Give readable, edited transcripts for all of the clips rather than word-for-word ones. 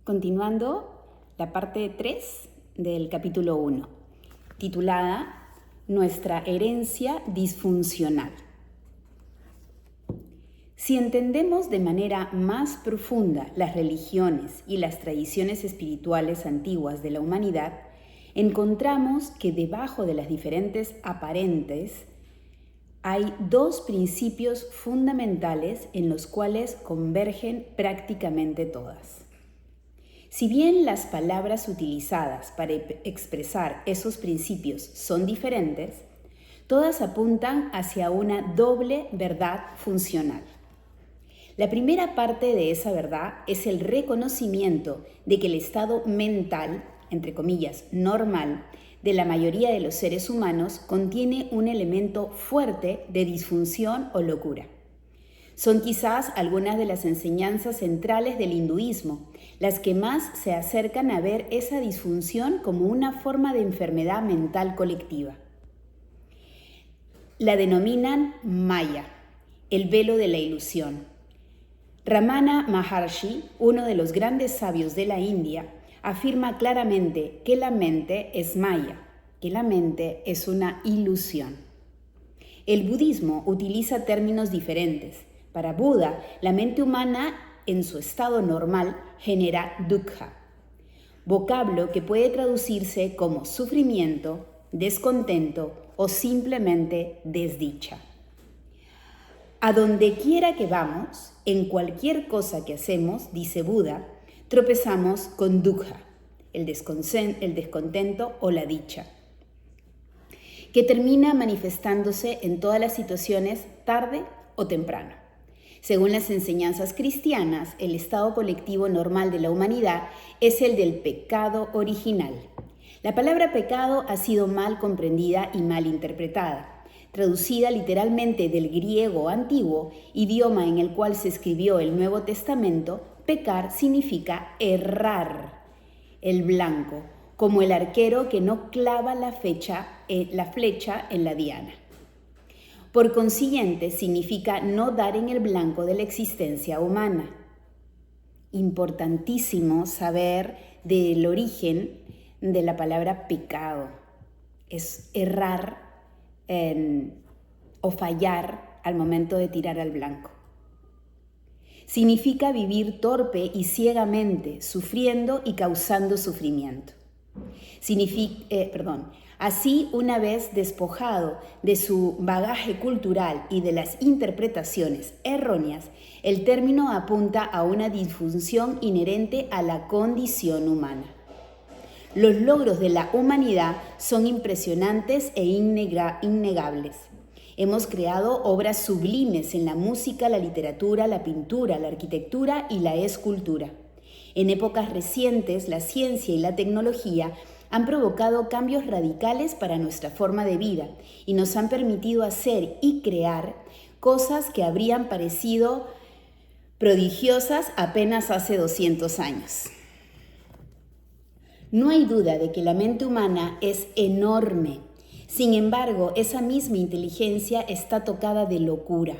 Continuando la parte 3 del capítulo 1, titulada Nuestra herencia disfuncional. Si entendemos de manera más profunda las religiones y las tradiciones espirituales antiguas de la humanidad, encontramos que debajo de las diferentes aparentes hay dos principios fundamentales en los cuales convergen prácticamente todas. Si bien las palabras utilizadas para expresar esos principios son diferentes, todas apuntan hacia una doble verdad funcional. La primera parte de esa verdad es el reconocimiento de que el estado mental, entre comillas, normal, de la mayoría de los seres humanos contiene un elemento fuerte de disfunción o locura. Son quizás algunas de las enseñanzas centrales del hinduismo, las que más se acercan a ver esa disfunción como una forma de enfermedad mental colectiva. La denominan Maya, el velo de la ilusión. Ramana Maharshi, uno de los grandes sabios de la India, afirma claramente que la mente es Maya, que la mente es una ilusión. El budismo utiliza términos diferentes. Para Buda, la mente humana en su estado normal genera dukkha, vocablo que puede traducirse como sufrimiento, descontento o simplemente desdicha. A donde quiera que vamos, en cualquier cosa que hacemos, dice Buda, tropezamos con dukkha, el descontento o la dicha, que termina manifestándose en todas las situaciones tarde o temprano. Según las enseñanzas cristianas, el estado colectivo normal de la humanidad es el del pecado original. La palabra pecado ha sido mal comprendida y mal interpretada. Traducida literalmente del griego antiguo, idioma en el cual se escribió el Nuevo Testamento, pecar significa errar el blanco, como el arquero que no clava la flecha en la diana. Por consiguiente, significa no dar en el blanco de la existencia humana. Importantísimo saber del origen de la palabra pecado. Es errar o fallar al momento de tirar al blanco. Significa vivir torpe y ciegamente, sufriendo y causando sufrimiento. Así, una vez despojado de su bagaje cultural y de las interpretaciones erróneas, el término apunta a una disfunción inherente a la condición humana. Los logros de la humanidad son impresionantes e innegables. Hemos creado obras sublimes en la música, la literatura, la pintura, la arquitectura y la escultura. En épocas recientes, la ciencia y la tecnología han provocado cambios radicales para nuestra forma de vida y nos han permitido hacer y crear cosas que habrían parecido prodigiosas apenas hace 200 años. No hay duda de que la mente humana es enorme. Sin embargo, esa misma inteligencia está tocada de locura.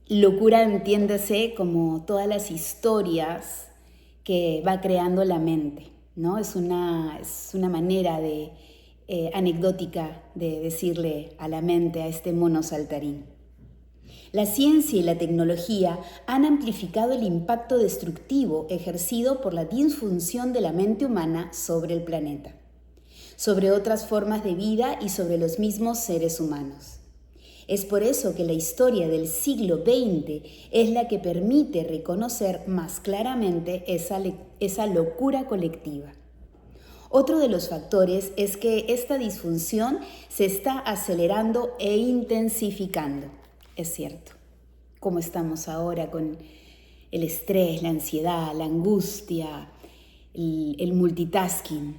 Locura, entiéndase como todas las historias que va creando la mente, ¿no? Es una manera anecdótica de decirle a la mente, a este mono saltarín. La ciencia y la tecnología han amplificado el impacto destructivo ejercido por la disfunción de la mente humana sobre el planeta, sobre otras formas de vida y sobre los mismos seres humanos. Es por eso que la historia del siglo XX es la que permite reconocer más claramente esa locura colectiva. Otro de los factores es que esta disfunción se está acelerando e intensificando. Es cierto, como estamos ahora con el estrés, la ansiedad, la angustia, el multitasking.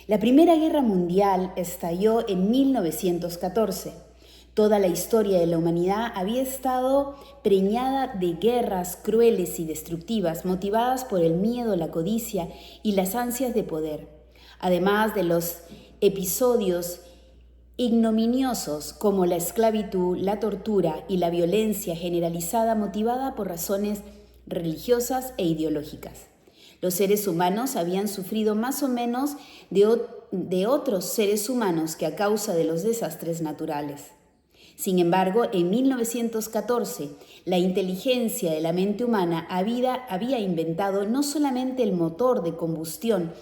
La Primera Guerra Mundial estalló en 1914. Toda la historia de la humanidad había estado preñada de guerras crueles y destructivas, motivadas por el miedo, la codicia y las ansias de poder, además de los episodios ignominiosos como la esclavitud, la tortura y la violencia generalizada motivada por razones religiosas e ideológicas. Los seres humanos habían sufrido más o menos de otros seres humanos que a causa de los desastres naturales. Sin embargo, en 1914, la inteligencia de la mente humana había inventado no solamente el motor de combustión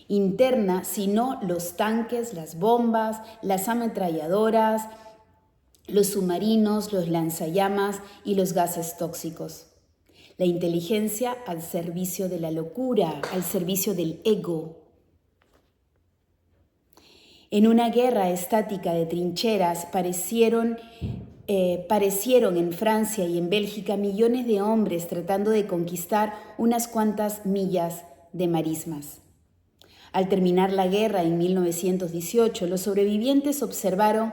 interna, sino los tanques, las bombas, las ametralladoras, los submarinos, los lanzallamas y los gases tóxicos. La inteligencia al servicio de la locura, al servicio del ego. En una guerra estática de trincheras parecieron en Francia y en Bélgica millones de hombres tratando de conquistar unas cuantas millas de marismas. Al terminar la guerra en 1918, los sobrevivientes observaron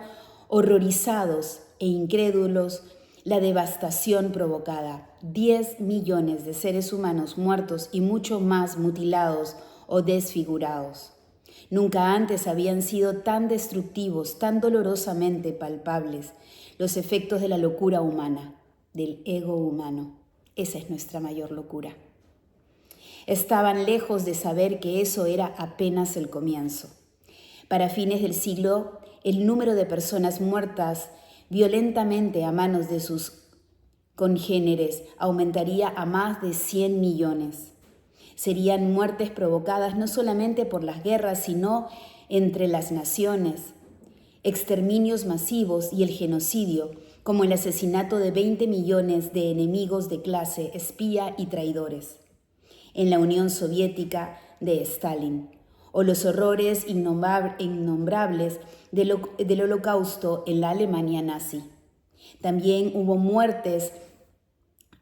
horrorizados e incrédulos la devastación provocada. 10 millones de seres humanos muertos y mucho más mutilados o desfigurados. Nunca antes habían sido tan destructivos, tan dolorosamente palpables los efectos de la locura humana, del ego humano. Esa es nuestra mayor locura. Estaban lejos de saber que eso era apenas el comienzo. Para fines del siglo, el número de personas muertas violentamente a manos de sus congéneres aumentaría a más de 100 millones. Serían muertes provocadas no solamente por las guerras, sino entre las naciones, exterminios masivos y el genocidio, como el asesinato de 20 millones de enemigos de clase, espía y traidores, en la Unión Soviética de Stalin, o los horrores innombrables del Holocausto en la Alemania nazi. También hubo muertes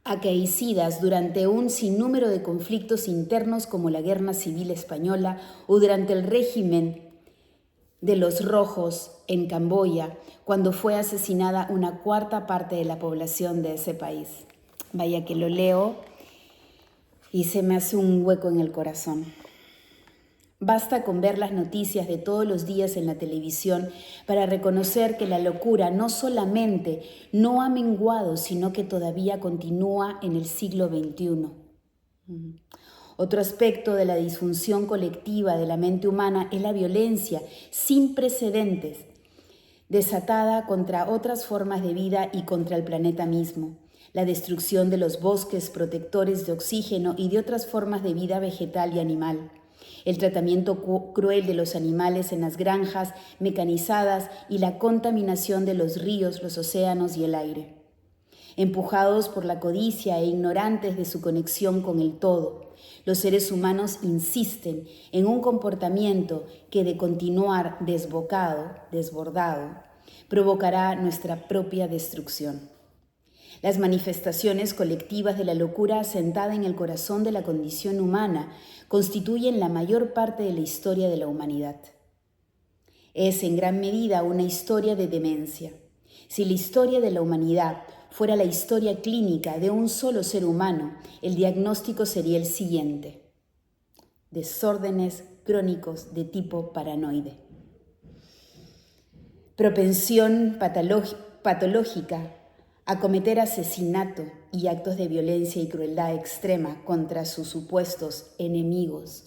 acaecidas durante un sinnúmero de conflictos internos como la Guerra Civil Española o durante el régimen de los Rojos en Camboya, cuando fue asesinada una cuarta parte de la población de ese país. Vaya que lo leo y se me hace un hueco en el corazón. Basta con ver las noticias de todos los días en la televisión para reconocer que la locura no solamente no ha menguado, sino que todavía continúa en el siglo XXI. Otro aspecto de la disfunción colectiva de la mente humana es la violencia sin precedentes, desatada contra otras formas de vida y contra el planeta mismo. La destrucción de los bosques protectores de oxígeno y de otras formas de vida vegetal y animal. El tratamiento cruel de los animales en las granjas mecanizadas y la contaminación de los ríos, los océanos y el aire. Empujados por la codicia e ignorantes de su conexión con el todo, los seres humanos insisten en un comportamiento que de continuar desbordado, provocará nuestra propia destrucción. Las manifestaciones colectivas de la locura asentada en el corazón de la condición humana constituyen la mayor parte de la historia de la humanidad. Es en gran medida una historia de demencia. Si la historia de la humanidad fuera la historia clínica de un solo ser humano, el diagnóstico sería el siguiente: desórdenes crónicos de tipo paranoide, propensión patológica a cometer asesinato y actos de violencia y crueldad extrema contra sus supuestos enemigos,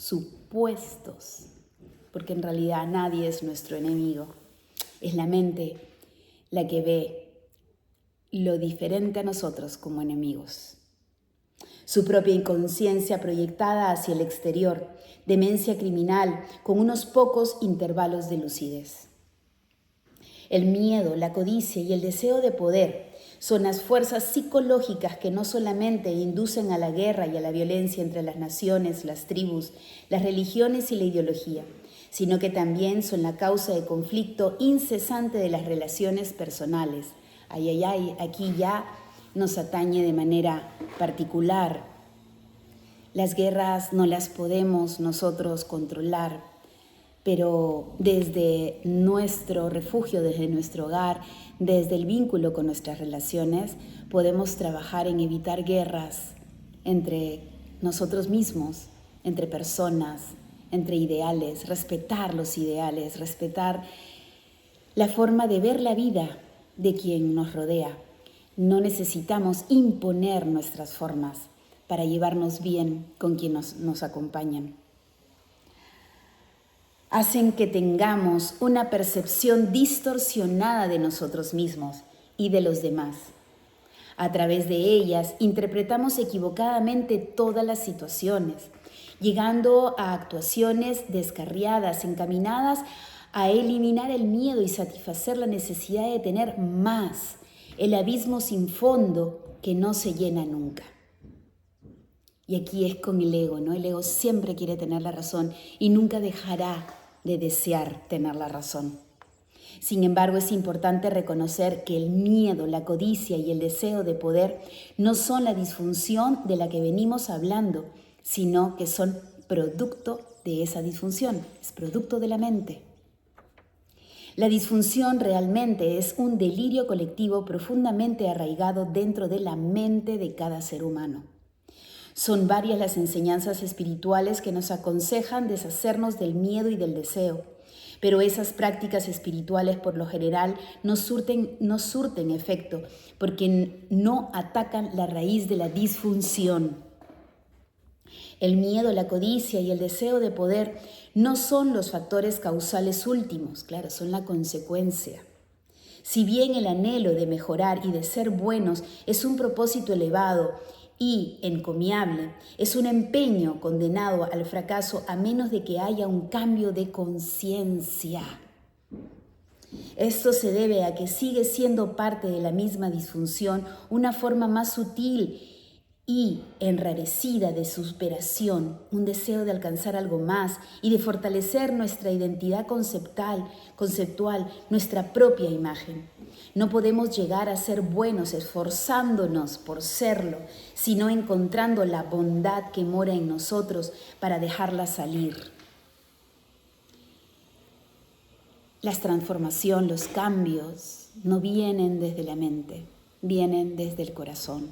porque en realidad nadie es nuestro enemigo. Es la mente la que ve lo diferente a nosotros como enemigos. Su propia inconsciencia proyectada hacia el exterior, demencia criminal con unos pocos intervalos de lucidez. El miedo, la codicia y el deseo de poder son las fuerzas psicológicas que no solamente inducen a la guerra y a la violencia entre las naciones, las tribus, las religiones y la ideología, sino que también son la causa de conflicto incesante de las relaciones personales. Aquí ya nos atañe de manera particular. Las guerras no las podemos nosotros controlar, pero desde nuestro refugio, desde nuestro hogar, desde el vínculo con nuestras relaciones, podemos trabajar en evitar guerras entre nosotros mismos, entre personas, entre ideales, respetar los ideales, respetar la forma de ver la vida de quien nos rodea. No necesitamos imponer nuestras formas para llevarnos bien con quienes nos acompañan. Hacen que tengamos una percepción distorsionada de nosotros mismos y de los demás. A través de ellas interpretamos equivocadamente todas las situaciones, llegando a actuaciones descarriadas, encaminadas a eliminar el miedo y satisfacer la necesidad de tener más, el abismo sin fondo que no se llena nunca. Y aquí es con el ego, ¿no? El ego siempre quiere tener la razón y nunca dejará de desear tener la razón. Sin embargo, es importante reconocer que el miedo, la codicia y el deseo de poder no son la disfunción de la que venimos hablando, sino que son producto de esa disfunción, es producto de la mente. La disfunción realmente es un delirio colectivo profundamente arraigado dentro de la mente de cada ser humano. Son varias las enseñanzas espirituales que nos aconsejan deshacernos del miedo y del deseo, pero esas prácticas espirituales por lo general no surten efecto porque no atacan la raíz de la disfunción. El miedo, la codicia y el deseo de poder no son los factores causales últimos, claro, son la consecuencia. Si bien el anhelo de mejorar y de ser buenos es un propósito elevado y encomiable, es un empeño condenado al fracaso a menos de que haya un cambio de conciencia. Esto se debe a que sigue siendo parte de la misma disfunción, una forma más sutil y enrarecida de superación, un deseo de alcanzar algo más y de fortalecer nuestra identidad conceptual, nuestra propia imagen. No podemos llegar a ser buenos esforzándonos por serlo, sino encontrando la bondad que mora en nosotros para dejarla salir. La transformación, los cambios, no vienen desde la mente, vienen desde el corazón.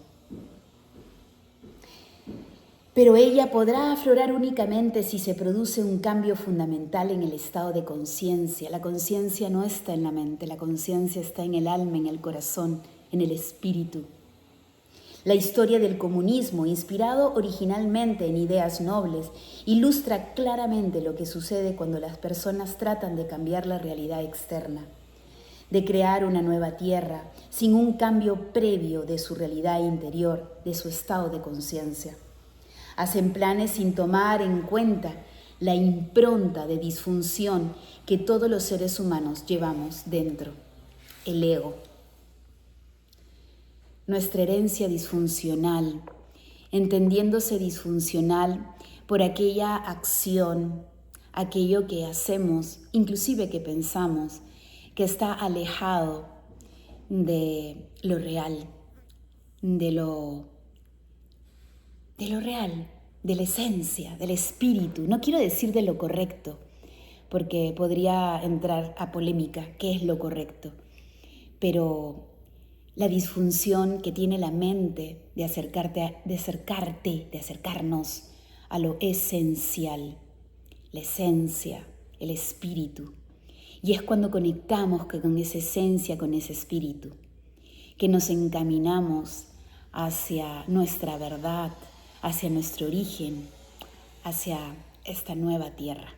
Pero ella podrá aflorar únicamente si se produce un cambio fundamental en el estado de conciencia. La conciencia no está en la mente, la conciencia está en el alma, en el corazón, en el espíritu. La historia del comunismo, inspirado originalmente en ideas nobles, ilustra claramente lo que sucede cuando las personas tratan de cambiar la realidad externa, de crear una nueva tierra sin un cambio previo de su realidad interior, de su estado de conciencia. Hacen planes sin tomar en cuenta la impronta de disfunción que todos los seres humanos llevamos dentro, el ego. Nuestra herencia disfuncional, entendiéndose disfuncional por aquella acción, aquello que hacemos, inclusive que pensamos, que está alejado de lo real, de lo real, de la esencia, del espíritu. No quiero decir de lo correcto, porque podría entrar a polémica, ¿qué es lo correcto? Pero la disfunción que tiene la mente de acercarnos a lo esencial, la esencia, el espíritu. Y es cuando conectamos con esa esencia, con ese espíritu, que nos encaminamos hacia nuestra verdad, hacia nuestro origen, hacia esta nueva tierra.